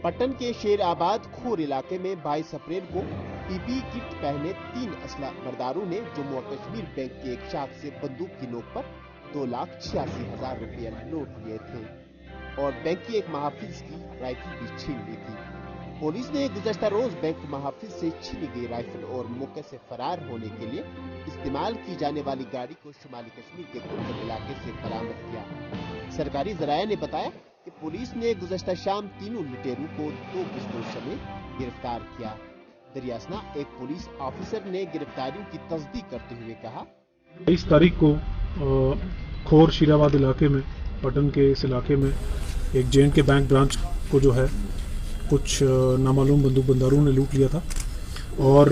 पटन के शेर आबाद खोर इलाके में 22 अप्रैल को पीपीई किट पहने 3 असला बरदारों ने जम्मू और कश्मीर बैंक की एक शाख से बंदूक की नोक पर 2,86,000 रुपये लूट लिए थे और बैंक की एक महाफिज की राइफल भी छीन ली थी। पुलिस ने गुज़श्ता रोज बैंक महाफिज से छीनी गई राइफल और मौके से फरार होने के लिए इस्तेमाल की जाने वाली गाड़ी को शुमाली कश्मीर के कुंजल इलाके से बरामद किया। सरकारी जराये ने बताया कि पुलिस ने गुज़श्ता शाम तीनों लुटेरों को 2 पिस्तौल समेत गिरफ्तार किया। दरियासना एक पुलिस ऑफिसर ने गिरफ्तारियों की तस्दीक करते हुए कहा, 23 तारीख को खोर शीराबाद इलाके में, पटन के इस इलाके में एक जे.एंड.के बैंक ब्रांच को जो है कुछ नामालूम बंदूक बंदारों ने लूट लिया था और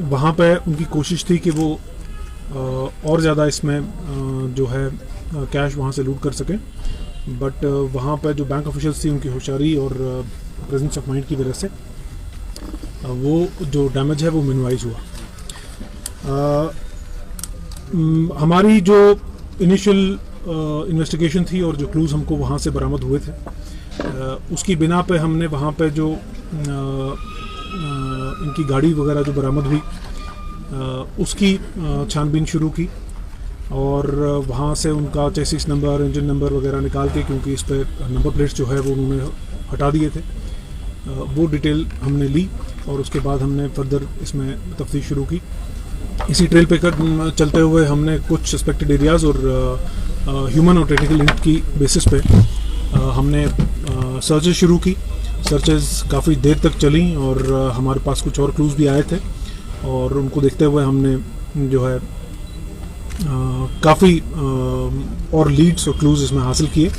वहाँ पे उनकी कोशिश थी कि वो और ज़्यादा इसमें जो है कैश वहाँ से लूट कर सकें, बट वहाँ पे जो बैंक ऑफिशियल्स थी उनकी होशियारी और प्रेजेंस ऑफ माइंड की वजह से वो जो डैमेज है वो मिनिमाइज हुआ। हमारी जो इनिशियल इन्वेस्टिगेशन थी और जो क्लूज हमको वहाँ से बरामद हुए थे, उसकी बिना पे हमने वहाँ पे जो इनकी गाड़ी वगैरह जो बरामद हुई उसकी छानबीन शुरू की और वहाँ से उनका चेसिस नंबर, इंजन नंबर वगैरह निकाल के, क्योंकि इस पे नंबर प्लेट्स जो है वो उन्होंने हटा दिए थे, वो डिटेल हमने ली और उसके बाद हमने फर्दर इसमें तफ्तीश शुरू की। इसी ट्रेल पे चलते हुए हमने कुछ सस्पेक्टेड एरियाज़ और ह्यूमन और टेक्निकल लिंक की बेसिस पे हमने सर्चेज शुरू की। सर्चेज काफ़ी देर तक चली और हमारे पास कुछ और क्लूज़ भी आए थे और उनको देखते हुए हमने जो है काफ़ी और लीड्स और क्लूज़ इसमें हासिल किए।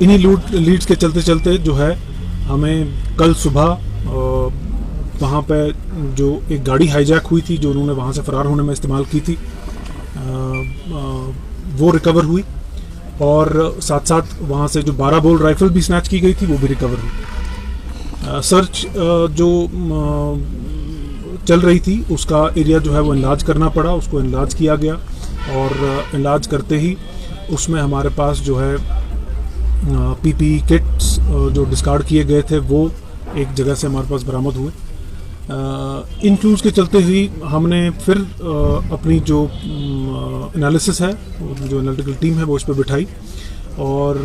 इन्हीं लीड्स के चलते चलते जो है हमें कल सुबह वहाँ पे जो एक गाड़ी हाईजैक हुई थी जो उन्होंने वहाँ से फरार होने में इस्तेमाल की थी, वो रिकवर हुई और साथ साथ वहाँ से जो 12 बोल राइफल भी स्नैच की गई थी वो भी रिकवर हुई। सर्च जो चल रही थी उसका एरिया जो है वो इनलार्ज करना पड़ा, उसको इनलार्ज किया गया और इनलार्ज करते ही उसमें हमारे पास जो है पीपीई किट्स जो डिस्कार्ड किए गए थे वो एक जगह से हमारे पास बरामद हुए। इन क्लूज़ के चलते हुई हमने फिर अपनी जो एनालिसिस है, जो एनालिटिकल टीम है वो इस पर बिठाई और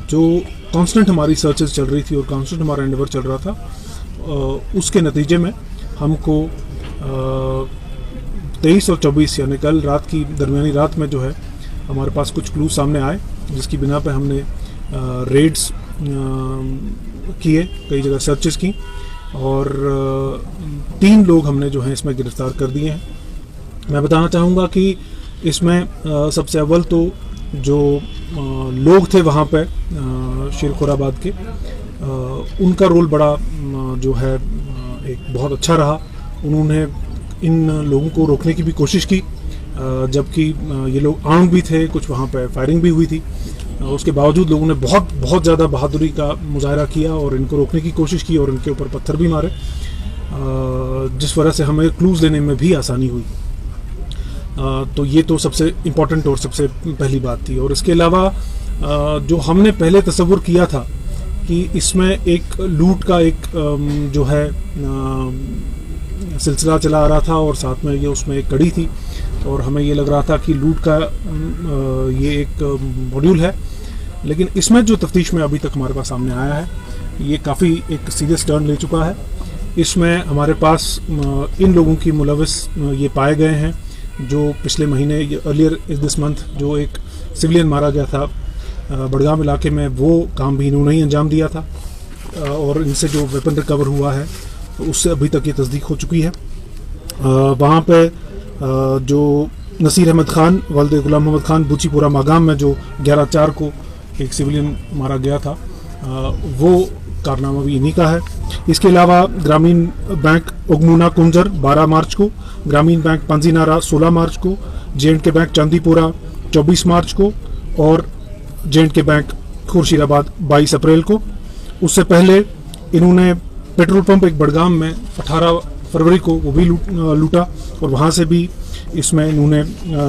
जो कांस्टेंट हमारी सर्चेस चल रही थी और कांस्टेंट हमारा एंडेवर चल रहा था, उसके नतीजे में हमको 23 और 24 यानी कल रात की दरमियानी रात में जो है हमारे पास कुछ क्लूज सामने आए, जिसकी बिना पे हमने रेड्स किए, कई जगह सर्चेस की और 3 लोग हमने जो है इसमें गिरफ्तार कर दिए हैं। मैं बताना चाहूँगा कि इसमें सबसे अव्वल तो जो लोग थे वहाँ पे शेरखोराबाद के, उनका रोल बड़ा जो है एक बहुत अच्छा रहा। उन्होंने इन लोगों को रोकने की भी कोशिश की, जबकि ये लोग आर्म्ड भी थे, कुछ वहाँ पे फायरिंग भी हुई थी। उसके बावजूद लोगों ने बहुत ज़्यादा बहादुरी का मुजाहरा किया और इनको रोकने की कोशिश की और इनके ऊपर पत्थर भी मारे, जिस वजह से हमें क्लूज़ लेने में भी आसानी हुई। तो ये तो सबसे इम्पोर्टेंट और सबसे पहली बात थी। और इसके अलावा जो हमने पहले तसव्वुर किया था कि इसमें एक लूट का एक जो है सिलसिला चला आ रहा था और साथ में ये उसमें एक कड़ी थी और हमें ये लग रहा था कि लूट का ये एक मॉड्यूल है, लेकिन इसमें जो तफ्तीश में अभी तक हमारे पास सामने आया है ये काफ़ी एक सीरियस टर्न ले चुका है। इसमें हमारे पास इन लोगों की मुलविस ये पाए गए हैं जो पिछले महीने अर्लियर दिस मंथ जो एक सिविलियन मारा गया था बड़गाम इलाके में, वो काम भी इन्होंने ही अंजाम दिया था और इनसे जो वेपन रिकवर हुआ है उससे अभी तक ये तस्दीक हो चुकी है। वहाँ पे जो नसीर अहमद खान वालिद गुलाम मोहम्मद खान बुचीपुरा मागाम में जो 11/4 को एक सिविलियन मारा गया था, वो कारनामा भी इन्हीं का है। इसके अलावा ग्रामीण बैंक ओगमुना कुंजर 12 मार्च को, ग्रामीण बैंक पांजीनारा 16 मार्च को, जे.एंड.के बैंक चांदीपुरा 24 मार्च को और जे.एंड.के बैंक खुर्शीदाबाद 22 अप्रैल को। उससे पहले इन्होंने पेट्रोल पंप एक बड़गाम में 18 फरवरी को वो भी लूटा और वहाँ से भी इसमें इन्होंने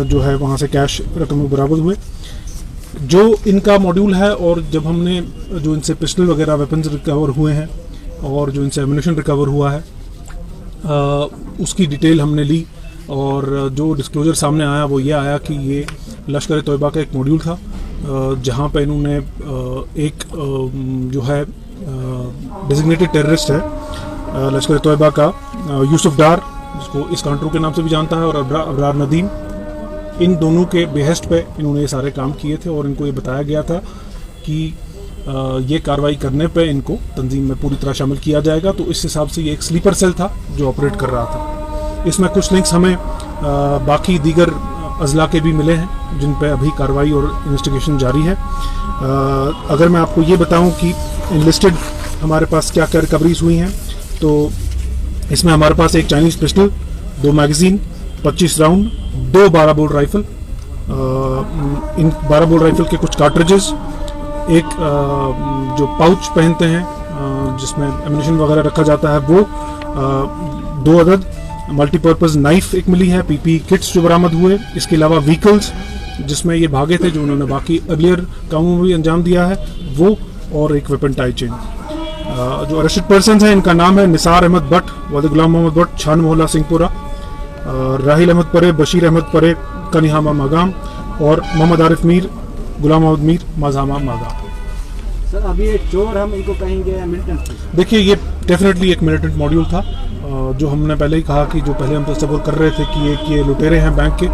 जो है वहाँ से कैश रकम बरामद हुए। जो इनका मॉड्यूल है और जब हमने जो इनसे पिस्टल वगैरह वेपन्स रिकवर हुए हैं और जो इनसे एम्यूनिशन रिकवर हुआ है उसकी डिटेल हमने ली और जो डिस्क्लोजर सामने आया वो ये आया कि ये लश्कर तोयबा का एक मॉड्यूल था जहाँ पे इन्होंने एक जो है डेजिग्नेटेड टेररिस्ट है लश्कर तोयबा का यूसुफ डार, जिसको इस कांट्रो के नाम से भी जानता है, और अबरार नदीम, इन दोनों के बेहस्ट पे इन्होंने ये सारे काम किए थे और इनको ये बताया गया था कि ये कार्रवाई करने पे इनको तंजीम में पूरी तरह शामिल किया जाएगा। तो इस हिसाब से ये एक स्लीपर सेल था जो ऑपरेट कर रहा था। इसमें कुछ लिंक्स हमें बाकी दीगर अजला के भी मिले हैं जिन पे अभी कार्रवाई और इन्वेस्टिगेशन जारी है। अगर मैं आपको ये बताऊं कि इनलिस्टेड हमारे पास क्या क्या रिकवरीज हुई हैं, तो इसमें हमारे पास एक Chinese pistol, 2 magazine, 25 round, 2 12 bore rifle, इन 12 बोर राइफल के कुछ कार्ट्रिजेस, एक जो पाउच पहनते हैं जिसमें एम्यूनिशन वगैरह रखा जाता है वो, 2 अदद मल्टीपर्पज़ नाइफ एक मिली है, पीपी किट्स जो बरामद हुए, इसके अलावा व्हीकल्स जिसमें ये भागे थे जो उन्होंने बाकी अर्लियर कामों में भी अंजाम दिया है वो, और एक वेपन टाई चेन। जो अरेस्टेड पर्सन हैं इनका नाम है निसार अहमद भट्ट, वाद गुलाम मोहम्मद भट्ट, छान मोहल्ला सिंहपुरा, राहिल अहमद परे, बशीर अहमद परे, कनिहामा मागाम, और मोहम्मद आरिफ मीर, गुलाम मोहम्मद मीर, मजहामा मागाम। सर अभी ये चोर हम इनको कहेंगे मिलिटेंट? देखिए ये डेफिनेटली एक मिलिटेंट मॉड्यूल था। जो हमने पहले ही कहा कि जो पहले हम तस्वर कर रहे थे कि ये लुटेरे हैं बैंक के,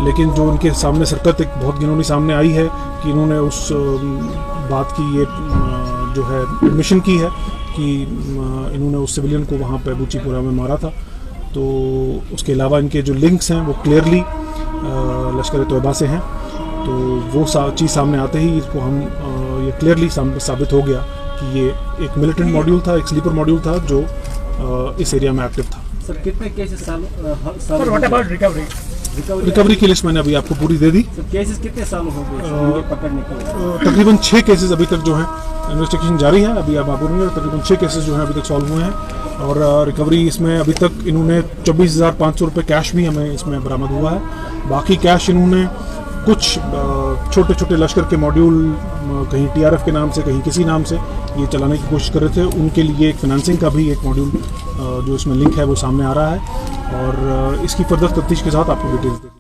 लेकिन जो उनके सामने सरकत एक बहुत गिनौनी सामने आई है कि इन्होंने उस बात की ये जो है एडमिशन की है कि इन्होंने उस सिविलियन को वहाँ पे बूचीपुरा में मारा था। तो उसके अलावा इनके जो लिंक्स हैं वो क्लियरली लश्कर तोयबा से हैं। तो वो चीज़ सामने आते ही इसको हम ये क्लियरली साबित हो गया कि ये एक मिलिटेंट मॉड्यूल था, एक स्लीपर मॉड्यूल था जो इस एरिया में एक्टिव था। सर कितने केसेस रिकवरी की लिस्ट मैंने अभी आपको पूरी दे दी। केसेस कितने साल हो गए पकड़ने के? तकरीबन 6 केसेस अभी तक जो हैं इन्वेस्टिगेशन जारी है। अभी आप बोलेंगे तकरीबन 6 केसेस जो हैं अभी तक सॉल्व हुए हैं और रिकवरी इसमें अभी तक इन्होंने 24,500 रुपये कैश भी हमें इसमें बरामद हुआ है। बाकी कैश इन्होंने कुछ छोटे छोटे लश्कर के मॉड्यूल कहीं टीआरएफ के नाम से कहीं किसी नाम से ये चलाने की कोशिश कर रहे थे, उनके लिए एक फिनेंसिंग का भी एक मॉड्यूल जो इसमें लिंक है वो सामने आ रहा है और इसकी फर्दर तफ्तीश के साथ आपको डिटेल्स दे